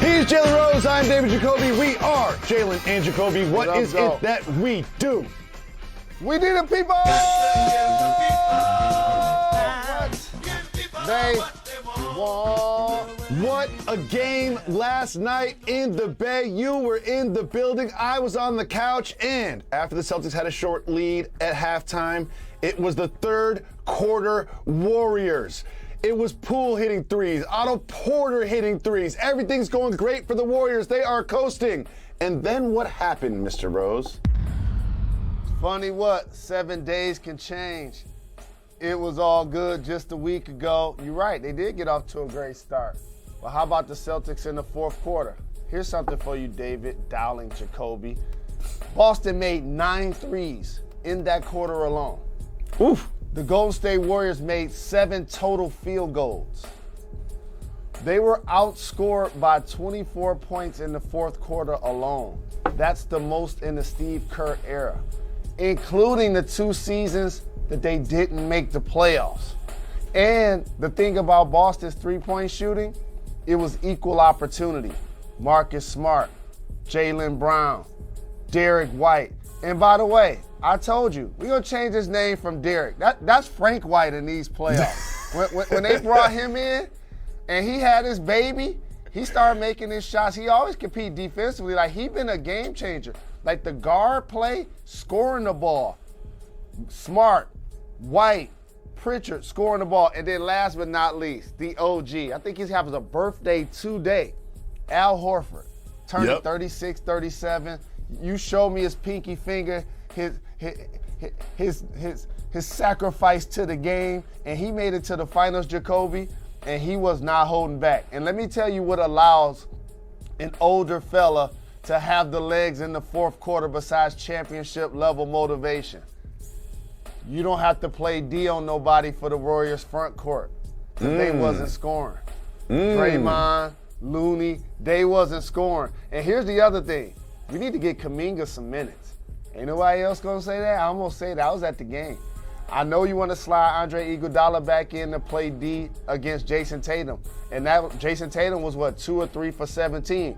He's Jalen Rose. I'm David Jacoby. We are Jalen and Jacoby. What is it that we do? We do the people. What they want. What a game last night in the Bay. You were in the building. I was on the couch. And after the Celtics had a short lead at halftime, it was the third quarter Warriors. It was Poole hitting threes, Otto Porter hitting threes. Everything's going great for the Warriors. They are coasting. And then what happened, Mr. Rose? Funny what? 7 days can change. It was all good just a week ago. You're right, they did get off to a great start. But how about the Celtics in the fourth quarter? Here's something for you, David, Dowling, Jacoby. Boston made 9 threes in that quarter alone. Oof. The Golden State Warriors made 7 total field goals. They were outscored by 24 points in the fourth quarter alone. That's the most in the Steve Kerr era, including the 2 seasons that they didn't make the playoffs. And the thing about Boston's three-point shooting, it was equal opportunity. Marcus Smart, Jalen Brown, Derek White. And by the way, I told you, we're going to change his name from Derek. That's Frank White in these playoffs. when they brought him in and he had his baby, he started making his shots. He always compete defensively. Like, he been a game changer. Like, the guard play, scoring the ball. Smart, White, Pritchard scoring the ball. And then last but not least, the OG. I think he's having a birthday today. Al Horford, turning 36, 37. You showed me his pinky finger, his sacrifice to the game, and he made it to the finals, Jacoby, and he was not holding back. And let me tell you what allows an older fella to have the legs in the fourth quarter besides championship level motivation. You don't have to play D on nobody for the Warriors front court. They wasn't scoring. Draymond, Looney, they wasn't scoring. And here's the other thing. We need to get Kuminga some minutes. Ain't nobody else gonna say that? I'm gonna say that. I was at the game. I know you want to slide Andre Iguodala back in to play D against Jason Tatum. And that Jason Tatum was, 2 or 3 for 17.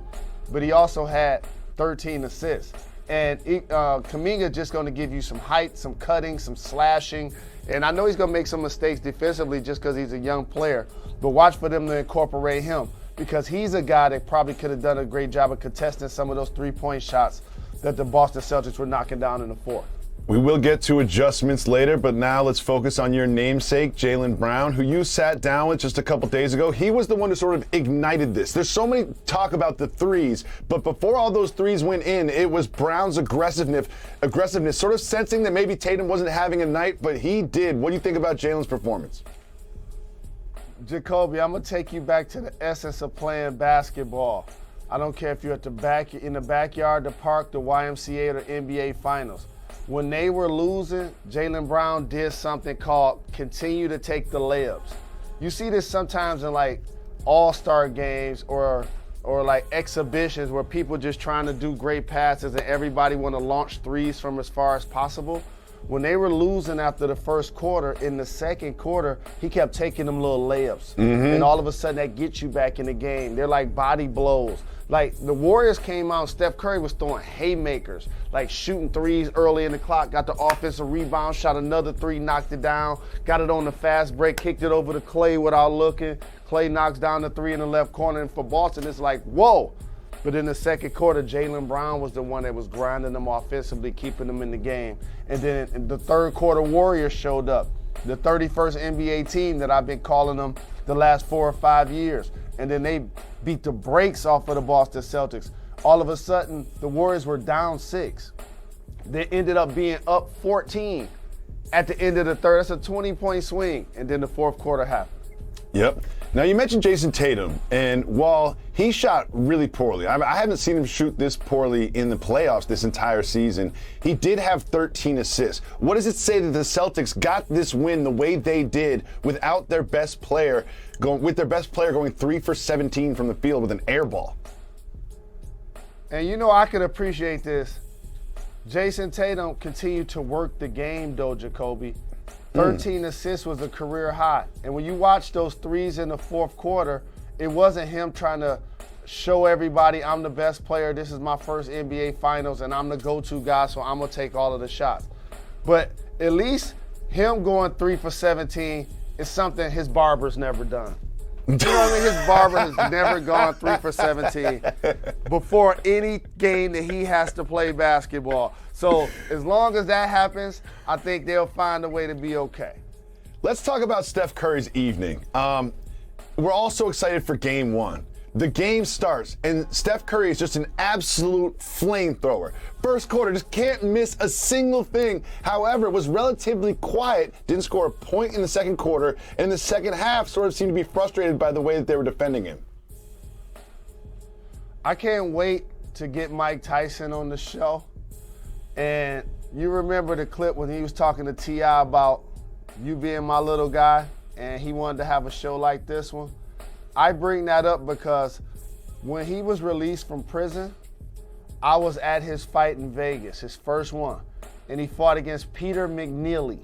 But he also had 13 assists. And Kuminga just going to give you some height, some cutting, some slashing. And I know he's going to make some mistakes defensively just because he's a young player. But watch for them to incorporate him, because he's a guy that probably could have done a great job of contesting some of those three-point shots that the Boston Celtics were knocking down in the fourth. We will get to adjustments later, but now let's focus on your namesake, Jalen Brown, who you sat down with just a couple days ago. He was the one who sort of ignited this. There's so many talk about the threes, but before all those threes went in, it was Brown's aggressiveness, sort of sensing that maybe Tatum wasn't having a night, but he did. What do you think about Jalen's performance? Jacoby, I'm going to take you back to the essence of playing basketball. I don't care if you're in the backyard, the park, the YMCA, or the NBA Finals. When they were losing, Jalen Brown did something called continue to take the layups. You see this sometimes in like all-star games or like exhibitions where people just trying to do great passes and everybody want to launch threes from as far as possible. When they were losing after the first quarter, in the second quarter, he kept taking them little layups. And all of a sudden that gets you back in the game. They're like body blows. Like, the Warriors came out, Steph Curry was throwing haymakers, like shooting threes early in the clock, got the offensive rebound, shot another 3, knocked it down, got it on the fast break, kicked it over to Clay without looking. Clay knocks down the 3 in the left corner, and for Boston, it's like, whoa. But in the second quarter, Jalen Brown was the one that was grinding them offensively, keeping them in the game. And then in the third quarter, Warriors showed up, the 31st NBA team that I've been calling them the last 4 or 5 years. And then they beat the brakes off of the Boston Celtics. All of a sudden, the Warriors were down 6. They ended up being up 14 at the end of the third. That's a 20-point swing. And then the fourth quarter happened. Yep. Now, you mentioned Jason Tatum, and while he shot really poorly, I haven't seen him shoot this poorly in the playoffs this entire season, he did have 13 assists. What does it say that the Celtics got this win the way they did without their best player going 3 for 17 from the field with an air ball? And you know, I could appreciate this. Jason Tatum continued to work the game, though, Jacoby. 13 assists was a career high. And when you watch those threes in the fourth quarter, it wasn't him trying to show everybody I'm the best player. This is my first NBA Finals, and I'm the go-to guy, so I'm going to take all of the shots. But at least him going 3 for 17 is something his barber's never done. You know what I mean? His barber has never gone 3 for 17 before any game that he has to play basketball. So as long as that happens, I think they'll find a way to be okay. Let's talk about Steph Curry's evening. We're all so excited for game one. The game starts, and Steph Curry is just an absolute flamethrower. First quarter, just can't miss a single thing. However, was relatively quiet, didn't score a point in the second quarter, and in the second half sort of seemed to be frustrated by the way that they were defending him. I can't wait to get Mike Tyson on the show. And you remember the clip when he was talking to T.I. about you being my little guy, and he wanted to have a show like this one? I bring that up because when he was released from prison, I was at his fight in Vegas, his first one, and he fought against Peter McNeely.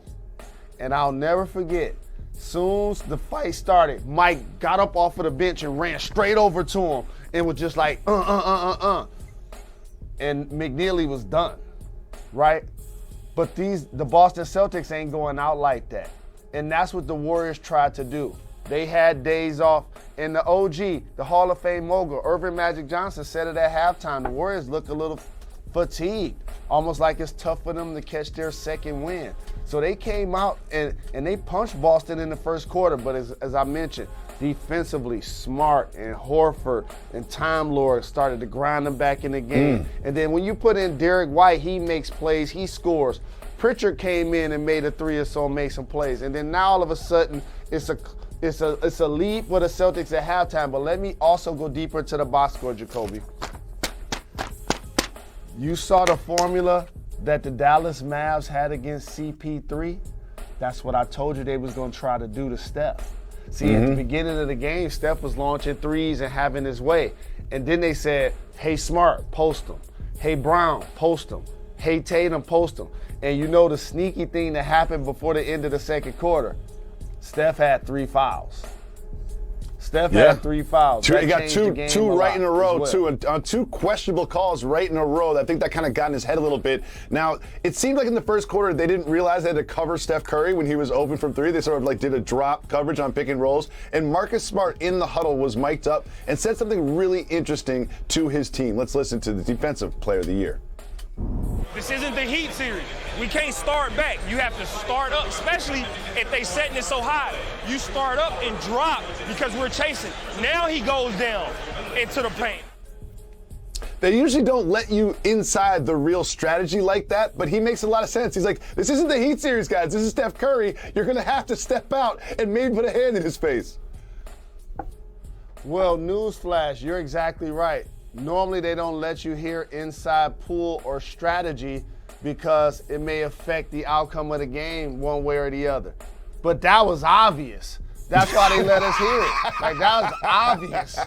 And I'll never forget, soon as the fight started, Mike got up off of the bench and ran straight over to him and was just like, And McNeely was done, right? But the Boston Celtics ain't going out like that. And that's what the Warriors tried to do. They had days off. And the OG, the Hall of Fame mogul, Irvin Magic Johnson, said it at halftime. The Warriors look a little fatigued, almost like it's tough for them to catch their second win. So they came out and they punched Boston in the first quarter. But as I mentioned, defensively, Smart and Horford and Time Lord started to grind them back in the game. And then when you put in Derek White, he makes plays, he scores. Pritchard came in and made a three or so, made some plays. And then now all of a sudden, it's a lead for the Celtics at halftime, but let me also go deeper to the box score, Jacoby. You saw the formula that the Dallas Mavs had against CP3? That's what I told you they was going to try to do to Steph. See, at the beginning of the game, Steph was launching threes and having his way. And then they said, hey, Smart, post him. Hey, Brown, post him. Hey, Tatum, post him. And you know the sneaky thing that happened before the end of the second quarter? Steph had 3 fouls. Steph had 3 fouls. He got two right in a row, too, and on 2 questionable calls right in a row. I think that kind of got in his head a little bit. Now, it seemed like in the first quarter they didn't realize they had to cover Steph Curry when he was open from 3. They sort of like did a drop coverage on pick and rolls. And Marcus Smart in the huddle was mic'd up and said something really interesting to his team. Let's listen to the Defensive Player of the Year. This isn't the Heat series. We can't start back. You have to start up, especially if they setting it so high. You start up and drop because we're chasing. Now he goes down into the paint. They usually don't let you inside the real strategy like that, but he makes a lot of sense. He's like, this isn't the Heat series, guys. This is Steph Curry. You're going to have to step out and maybe put a hand in his face. Well, newsflash, you're exactly right. Normally they don't let you hear inside pool or strategy because it may affect the outcome of the game one way or the other. But that was obvious. That's why they let us hear it. Like, that was obvious.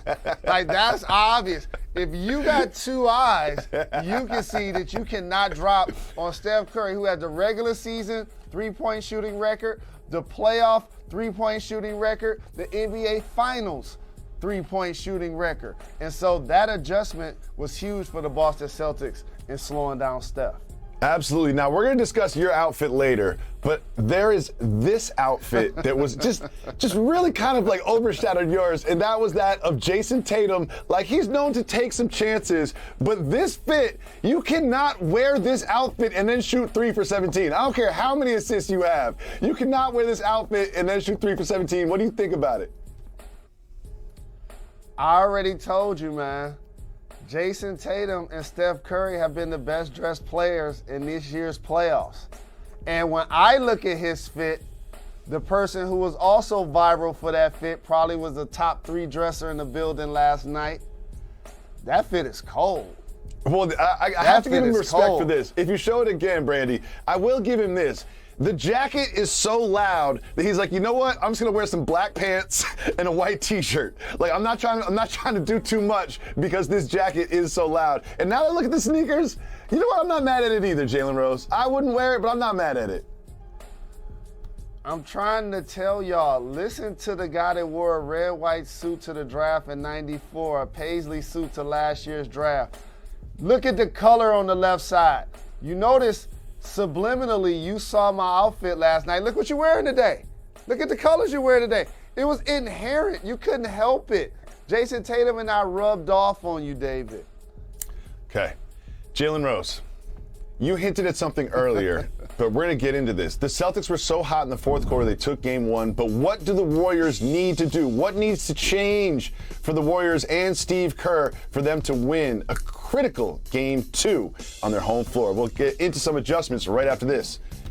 Like, that's obvious. If you got 2 eyes, you can see that you cannot drop on Steph Curry, who had the regular season 3-point shooting record, the playoff 3-point shooting record, the NBA Finals 3-point shooting record. And so that adjustment was huge for the Boston Celtics in slowing down Steph. Absolutely. Now, we're going to discuss your outfit later, but there is this outfit that was just really kind of like overshadowed yours, and that was that of Jason Tatum. Like, he's known to take some chances, but this fit, you cannot wear this outfit and then shoot 3 for 17. I don't care how many assists you have. You cannot wear this outfit and then shoot 3 for 17. What do you think about it? I already told you, man. Jason Tatum and Steph Curry have been the best dressed players in this year's playoffs. And when I look at his fit, the person who was also viral for that fit probably was the top 3 dresser in the building last night. That fit is cold. Well, I have to give him respect for this. If you show it again, Brandy, I will give him this. The jacket is so loud that he's like, you know what? I'm just gonna wear some black pants and a white T-shirt. Like, I'm not trying to do too much because this jacket is so loud. And now that I look at the sneakers, you know what? I'm not mad at it either, Jalen Rose. I wouldn't wear it, but I'm not mad at it. I'm trying to tell y'all, listen to the guy that wore a red-white suit to the draft in '94, a paisley suit to last year's draft. Look at the color on the left side. You notice subliminally you saw my outfit last night. Look what you're wearing today. Look at the colors you're wearing today. It was inherent. You couldn't help it. Jason Tatum and I rubbed off on you, David. Okay. Jalen Rose, you hinted at something earlier, but we're going to get into this. The Celtics were so hot in the fourth quarter, they took game one, but what do the Warriors need to do? What needs to change for the Warriors and Steve Kerr for them to win a critical game two on their home floor? We'll get into some adjustments right after this